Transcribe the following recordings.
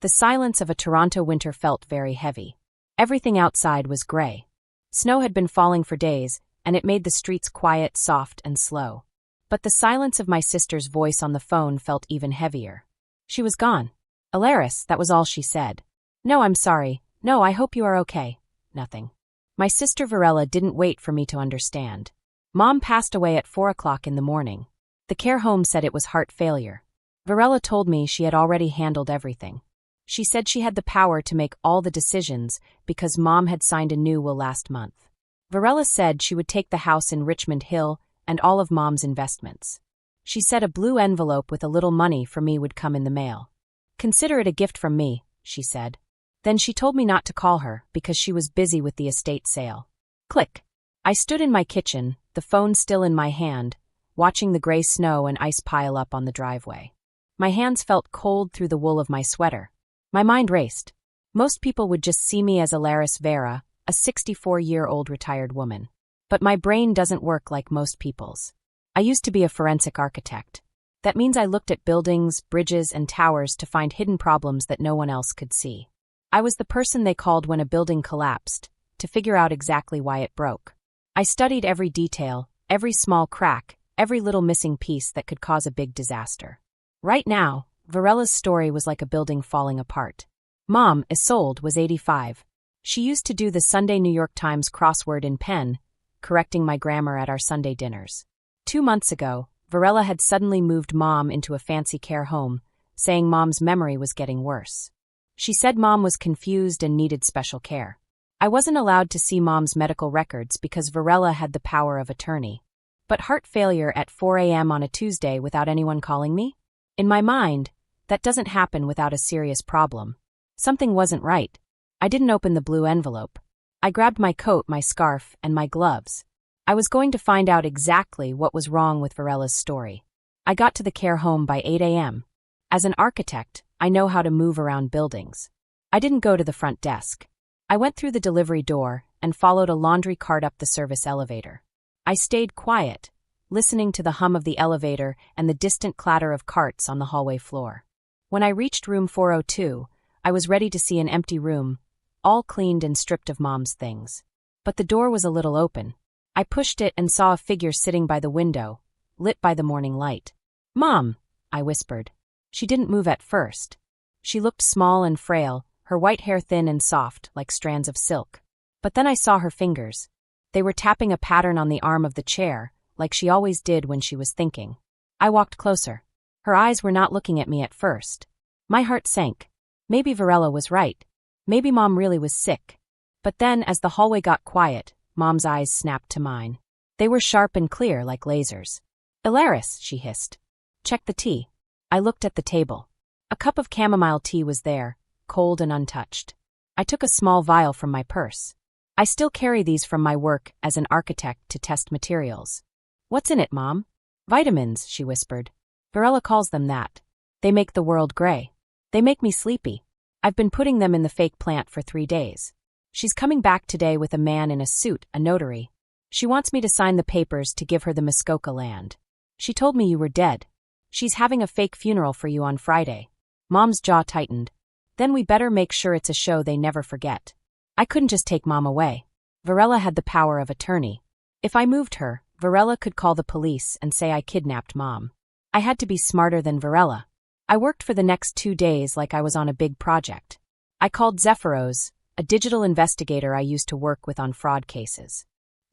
The silence of a Toronto winter felt very heavy. Everything outside was gray. Snow had been falling for days, and it made the streets quiet, soft, and slow. But the silence of my sister's voice on the phone felt even heavier. She was gone. "Alaris," that was all she said. "No, I'm sorry. No, I hope you are okay." Nothing. My sister Varela didn't wait for me to understand. Mom passed away at 4 o'clock in the morning. The care home said it was heart failure. Varela told me she had already handled everything. She said she had the power to make all the decisions because Mom had signed a new will last month. Varela said she would take the house in Richmond Hill and all of Mom's investments. She said a blue envelope with a little money for me would come in the mail. "Consider it a gift from me," she said. Then she told me not to call her because she was busy with the estate sale. Click. I stood in my kitchen, the phone still in my hand, watching the gray snow and ice pile up on the driveway. My hands felt cold through the wool of my sweater. My mind raced. Most people would just see me as Alaris Vera, a 64-year-old retired woman. But my brain doesn't work like most people's. I used to be a forensic architect. That means I looked at buildings, bridges, and towers to find hidden problems that no one else could see. I was the person they called when a building collapsed, to figure out exactly why it broke. I studied every detail, every small crack, every little missing piece that could cause a big disaster. Right now, Varela's story was like a building falling apart. Mom, Isolde, was 85. She used to do the Sunday New York Times crossword in pen, correcting my grammar at our Sunday dinners. 2 months ago, Varela had suddenly moved Mom into a fancy care home, saying Mom's memory was getting worse. She said Mom was confused and needed special care. I wasn't allowed to see Mom's medical records because Varela had the power of attorney. But heart failure at 4 a.m. on a Tuesday without anyone calling me? In my mind, that doesn't happen without a serious problem. Something wasn't right. I didn't open the blue envelope. I grabbed my coat, my scarf, and my gloves. I was going to find out exactly what was wrong with Varela's story. I got to the care home by 8 a.m. As an architect, I know how to move around buildings. I didn't go to the front desk. I went through the delivery door and followed a laundry cart up the service elevator. I stayed quiet, listening to the hum of the elevator and the distant clatter of carts on the hallway floor. When I reached room 402, I was ready to see an empty room, all cleaned and stripped of Mom's things. But the door was a little open. I pushed it and saw a figure sitting by the window, lit by the morning light. "Mom," I whispered. She didn't move at first. She looked small and frail, her white hair thin and soft, like strands of silk. But then I saw her fingers. They were tapping a pattern on the arm of the chair, like she always did when she was thinking. I walked closer. Her eyes were not looking at me at first. My heart sank. Maybe Varela was right. Maybe Mom really was sick. But then, as the hallway got quiet, Mom's eyes snapped to mine. They were sharp and clear like lasers. "Alaris," she hissed. "Check the tea." I looked at the table. A cup of chamomile tea was there, cold and untouched. I took a small vial from my purse. I still carry these from my work as an architect to test materials. "What's in it, Mom?" "Vitamins," she whispered. "Varela calls them that. They make the world gray. They make me sleepy. I've been putting them in the fake plant for 3 days. She's coming back today with a man in a suit, a notary. She wants me to sign the papers to give her the Muskoka land. She told me you were dead. She's having a fake funeral for you on Friday." Mom's jaw tightened. "Then we better make sure it's a show they never forget." I couldn't just take Mom away. Varela had the power of attorney. If I moved her, Varela could call the police and say I kidnapped Mom. I had to be smarter than Varela. I worked for the next 2 days like I was on a big project. I called Zephyros, a digital investigator I used to work with on fraud cases.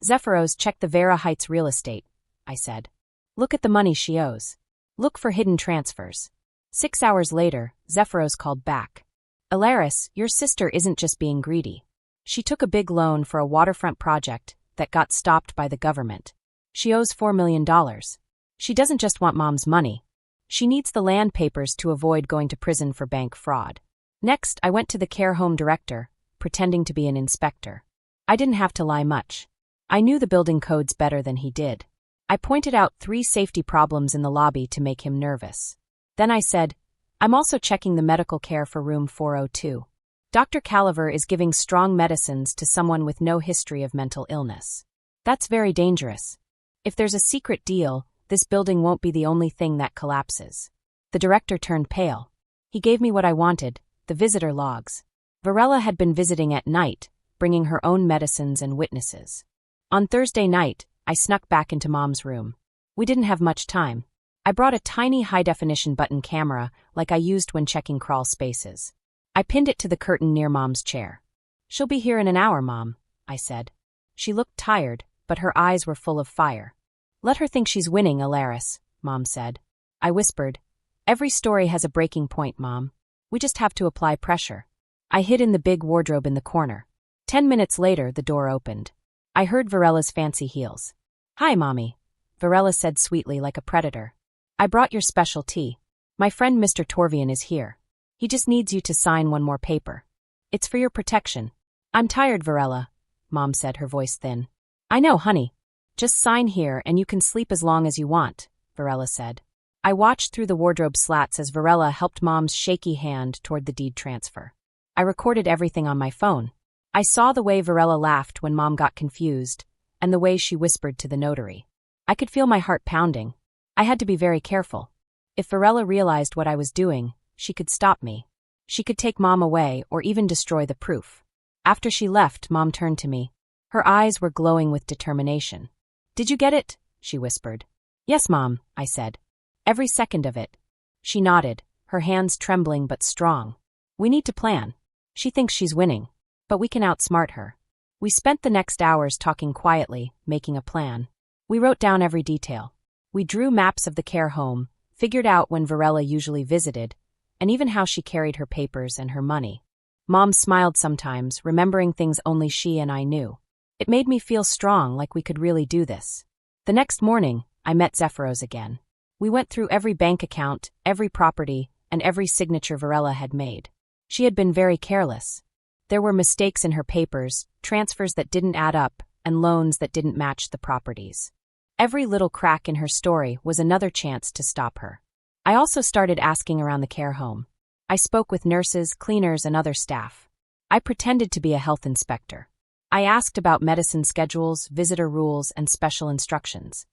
"Zephyros, check the Vera Heights real estate," I said. "Look at the money she owes. Look for hidden transfers." 6 hours later, Zephyros called back. "Alaris, your sister isn't just being greedy. She took a big loan for a waterfront project that got stopped by the government. She owes $4 million. She doesn't just want Mom's money. She needs the land papers to avoid going to prison for bank fraud." Next, I went to the care home director, pretending to be an inspector. I didn't have to lie much. I knew the building codes better than he did. I pointed out 3 safety problems in the lobby to make him nervous. Then I said, "I'm also checking the medical care for room 402. Dr. Caliver is giving strong medicines to someone with no history of mental illness. That's very dangerous. If there's a secret deal, this building won't be the only thing that collapses." The director turned pale. He gave me what I wanted, The visitor logs. Varela had been visiting at night, bringing her own medicines and witnesses. On Thursday night, I snuck back into Mom's room. We didn't have much time. I brought a tiny high-definition button camera like I used when checking crawl spaces. I pinned it to the curtain near Mom's chair. "She'll be here in an hour, Mom," I said. She looked tired, but her eyes were full of fire. "Let her think she's winning, Alaris," Mom said. I whispered, "Every story has a breaking point, Mom. We just have to apply pressure." I hid in the big wardrobe in the corner. 10 minutes later, the door opened. I heard Varela's fancy heels. "Hi, Mommy," Varela said sweetly like a predator. "I brought your special tea. My friend Mr. Torvian is here. He just needs you to sign one more paper. It's for your protection." "I'm tired, Varela," Mom said, her voice thin. "I know, honey. Just sign here and you can sleep as long as you want," Varela said. I watched through the wardrobe slats as Varela helped Mom's shaky hand toward the deed transfer. I recorded everything on my phone. I saw the way Varela laughed when Mom got confused, and the way she whispered to the notary. I could feel my heart pounding. I had to be very careful. If Varela realized what I was doing, she could stop me. She could take Mom away or even destroy the proof. After she left, Mom turned to me. Her eyes were glowing with determination. "Did you get it?" she whispered. "Yes, Mom," I said. "Every second of it." She nodded, her hands trembling but strong. "We need to plan. She thinks she's winning, but we can outsmart her." We spent the next hours talking quietly, making a plan. We wrote down every detail. We drew maps of the care home, figured out when Varela usually visited, and even how she carried her papers and her money. Mom smiled sometimes, remembering things only she and I knew. It made me feel strong, like we could really do this. The next morning, I met Zephyros again. We went through every bank account, every property, and every signature Varela had made. She had been very careless. There were mistakes in her papers, transfers that didn't add up, and loans that didn't match the properties. Every little crack in her story was another chance to stop her. I also started asking around the care home. I spoke with nurses, cleaners, and other staff. I pretended to be a health inspector. I asked about medicine schedules, visitor rules, and special instructions.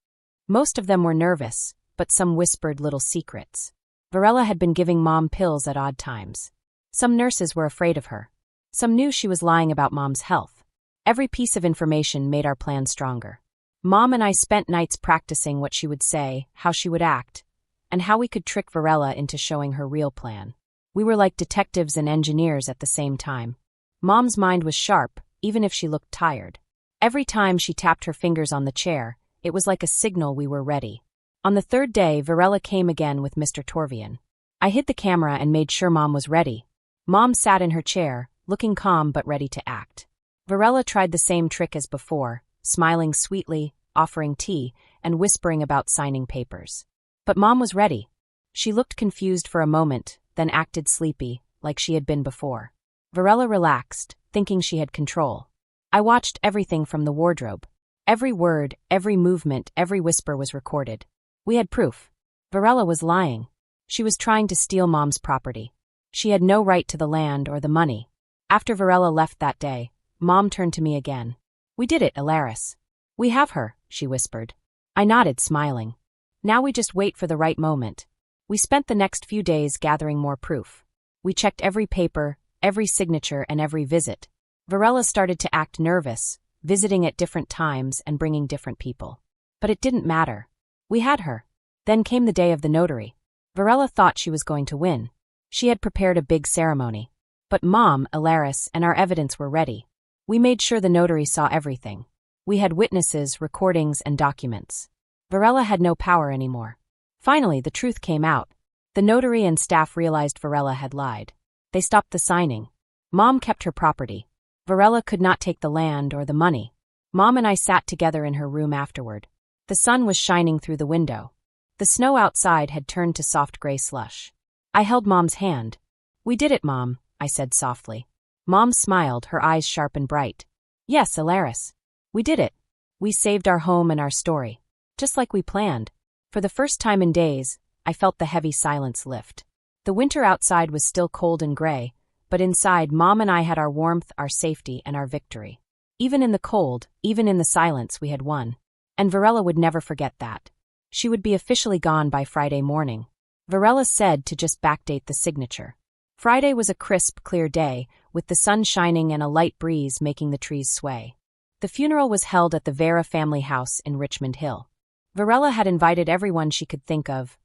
Most of them were nervous, but some whispered little secrets. Varela had been giving Mom pills at odd times. Some nurses were afraid of her. Some knew she was lying about Mom's health. Every piece of information made our plan stronger. Mom and I spent nights practicing what she would say, how she would act, and how we could trick Varela into showing her real plan. We were like detectives and engineers at the same time. Mom's mind was sharp, even if she looked tired. Every time she tapped her fingers on the chair, it was like a signal we were ready. On the third day, Varela came again with Mr. Torvian. I hid the camera and made sure Mom was ready. Mom sat in her chair, looking calm but ready to act. Varela tried the same trick as before, smiling sweetly, offering tea, and whispering about signing papers. But Mom was ready. She looked confused for a moment, then acted sleepy, like she had been before. Varela relaxed, thinking she had control. I watched everything from the wardrobe. Every word, every movement, every whisper was recorded. We had proof. Varela was lying. She was trying to steal Mom's property. She had no right to the land or the money. After Varela left that day, Mom turned to me again. "We did it, Alaris." "We have her," she whispered. I nodded, smiling. Now we just wait for the right moment. We spent the next few days gathering more proof. We checked every paper, every signature, and every visit. Varela started to act nervous, visiting at different times and bringing different people. But it didn't matter. We had her. Then came the day of the notary. Varela thought she was going to win. She had prepared a big ceremony. But Mom, Alaris, and our evidence were ready. We made sure the notary saw everything. We had witnesses, recordings, and documents. Varela had no power anymore. Finally, the truth came out. The notary and staff realized Varela had lied. They stopped the signing. Mom kept her property. Varela could not take the land or the money. Mom and I sat together in her room afterward. The sun was shining through the window. The snow outside had turned to soft gray slush. I held Mom's hand. "We did it, Mom," I said softly. Mom smiled, her eyes sharp and bright. "Yes, Alaris. We did it. We saved our home and our story. Just like we planned." For the first time in days, I felt the heavy silence lift. The winter outside was still cold and gray, but inside, Mom and I had our warmth, our safety, and our victory. Even in the cold, even in the silence, we had won. And Varela would never forget that. She would be officially gone by Friday morning. Varela said to just backdate the signature. Friday was a crisp, clear day, with the sun shining and a light breeze making the trees sway. The funeral was held at the Vera family house in Richmond Hill. Varela had invited everyone she could think of: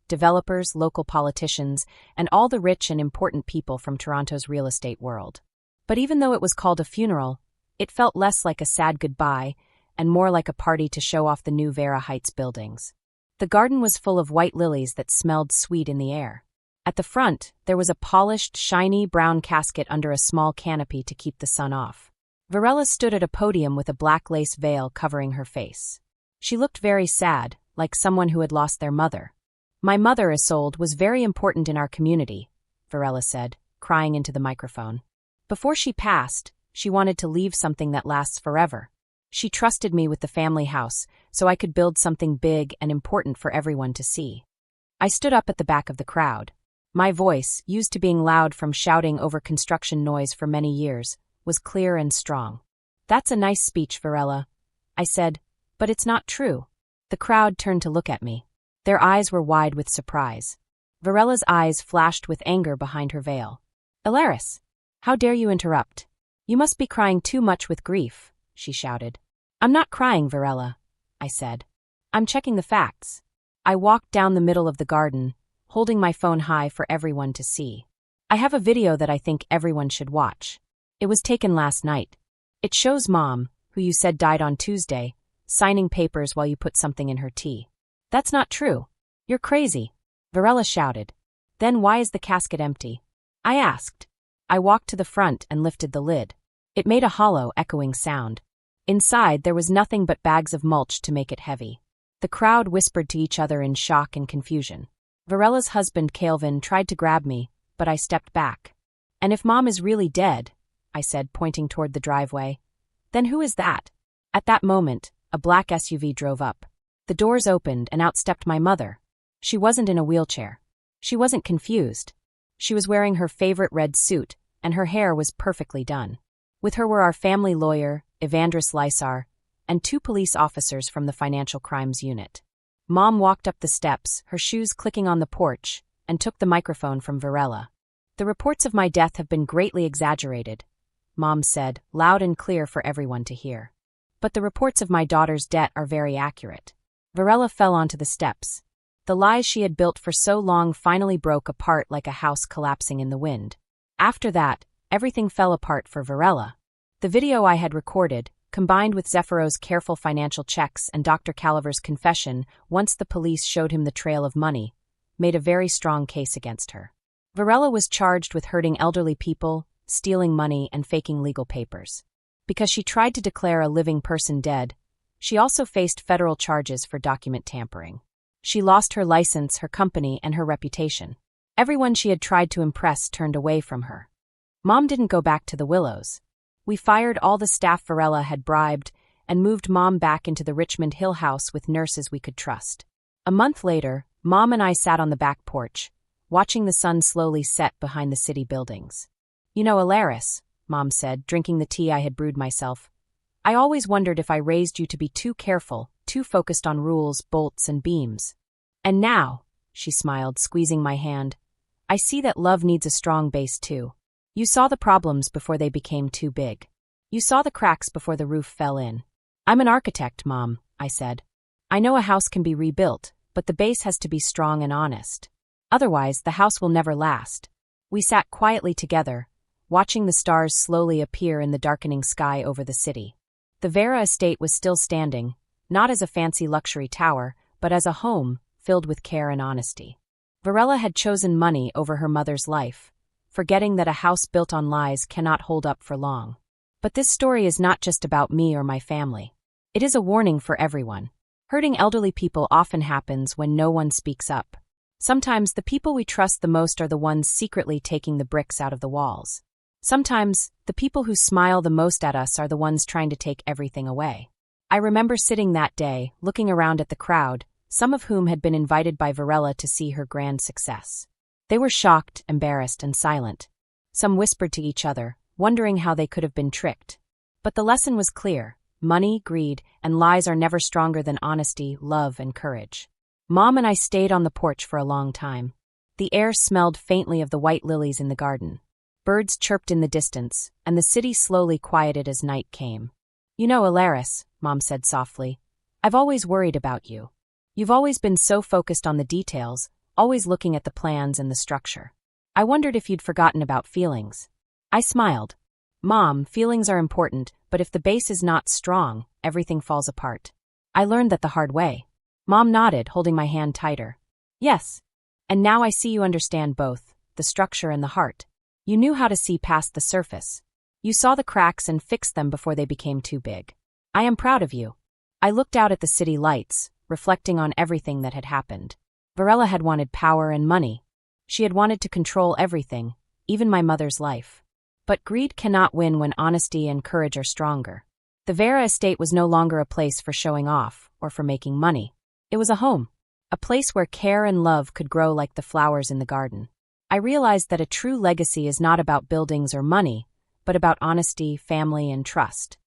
developers, local politicians, and all the rich and important people from Toronto's real estate world. But even though it was called a funeral, it felt less like a sad goodbye and more like a party to show off the new Vera Heights buildings. The garden was full of white lilies that smelled sweet in the air. At the front, there was a polished, shiny brown casket under a small canopy to keep the sun off. Varela stood at a podium with a black lace veil covering her face. She looked very sad, like someone who had lost their mother. "My mother, Isolde, was very important in our community," Varela said, crying into the microphone. "Before she passed, she wanted to leave something that lasts forever. She trusted me with the family house, so I could build something big and important for everyone to see." I stood up at the back of the crowd. My voice, used to being loud from shouting over construction noise for many years, was clear and strong. "That's a nice speech, Varela," I said, "but it's not true." The crowd turned to look at me. Their eyes were wide with surprise. Varela's eyes flashed with anger behind her veil. "Alaris, how dare you interrupt? You must be crying too much with grief," she shouted. "I'm not crying, Varela," I said. "I'm checking the facts." I walked down the middle of the garden, holding my phone high for everyone to see. I have a video that I think everyone should watch. It was taken last night. It shows Mom, who you said died on Tuesday, signing papers while you put something in her tea. "That's not true. You're crazy," Varela shouted. "Then why is the casket empty?" I asked. I walked to the front and lifted the lid. It made a hollow, echoing sound. Inside, there was nothing but bags of mulch to make it heavy. The crowd whispered to each other in shock and confusion. Varela's husband, Calvin, tried to grab me, but I stepped back. "And if Mom is really dead," I said, pointing toward the driveway, "then who is that?" At that moment, a black SUV drove up. The doors opened and out stepped my mother. She wasn't in a wheelchair. She wasn't confused. She was wearing her favorite red suit, and her hair was perfectly done. With her were our family lawyer, Evandris Lysar, and 2 police officers from the Financial Crimes Unit. Mom walked up the steps, her shoes clicking on the porch, and took the microphone from Varela. "The reports of my death have been greatly exaggerated," Mom said, loud and clear for everyone to hear. "But the reports of my daughter's debt are very accurate." Varela fell onto the steps. The lies she had built for so long finally broke apart like a house collapsing in the wind. After that, everything fell apart for Varela. The video I had recorded, combined with Zephyro's careful financial checks and Dr. Calaver's confession once the police showed him the trail of money, made a very strong case against her. Varela was charged with hurting elderly people, stealing money, and faking legal papers. Because she tried to declare a living person dead, she also faced federal charges for document tampering. She lost her license, her company, and her reputation. Everyone she had tried to impress turned away from her. Mom didn't go back to the Willows. We fired all the staff Varela had bribed and moved Mom back into the Richmond Hill house with nurses we could trust. A month later, Mom and I sat on the back porch, watching the sun slowly set behind the city buildings. "You know, Alaris," Mom said, drinking the tea I had brewed myself, "I always wondered if I raised you to be too careful, too focused on rules, bolts, and beams. And now," she smiled, squeezing my hand, "I see that love needs a strong base too. You saw the problems before they became too big. You saw the cracks before the roof fell in." "I'm an architect, Mom," I said. "I know a house can be rebuilt, but the base has to be strong and honest. Otherwise, the house will never last." We sat quietly together, watching the stars slowly appear in the darkening sky over the city. The Vera estate was still standing, not as a fancy luxury tower, but as a home filled with care and honesty. Varela had chosen money over her mother's life, forgetting that a house built on lies cannot hold up for long. But this story is not just about me or my family. It is a warning for everyone. Hurting elderly people often happens when no one speaks up. Sometimes the people we trust the most are the ones secretly taking the bricks out of the walls. Sometimes the people who smile the most at us are the ones trying to take everything away. I remember sitting that day, looking around at the crowd, some of whom had been invited by Varela to see her grand success. They were shocked, embarrassed, and silent. Some whispered to each other, wondering how they could have been tricked. But the lesson was clear: money, greed, and lies are never stronger than honesty, love, and courage. Mom and I stayed on the porch for a long time. The air smelled faintly of the white lilies in the garden. Birds chirped in the distance, and the city slowly quieted as night came. "You know, Alaris," Mom said softly, "I've always worried about you. You've always been so focused on the details, always looking at the plans and the structure. I wondered if you'd forgotten about feelings." I smiled. "Mom, feelings are important, but if the base is not strong, everything falls apart. I learned that the hard way." Mom nodded, holding my hand tighter. "Yes. And now I see you understand both, the structure and the heart. You knew how to see past the surface. You saw the cracks and fixed them before they became too big. I am proud of you." I looked out at the city lights, reflecting on everything that had happened. Varela had wanted power and money. She had wanted to control everything, even my mother's life. But greed cannot win when honesty and courage are stronger. The Vera estate was no longer a place for showing off or for making money. It was a home, a place where care and love could grow like the flowers in the garden. I realized that a true legacy is not about buildings or money, but about honesty, family, and trust.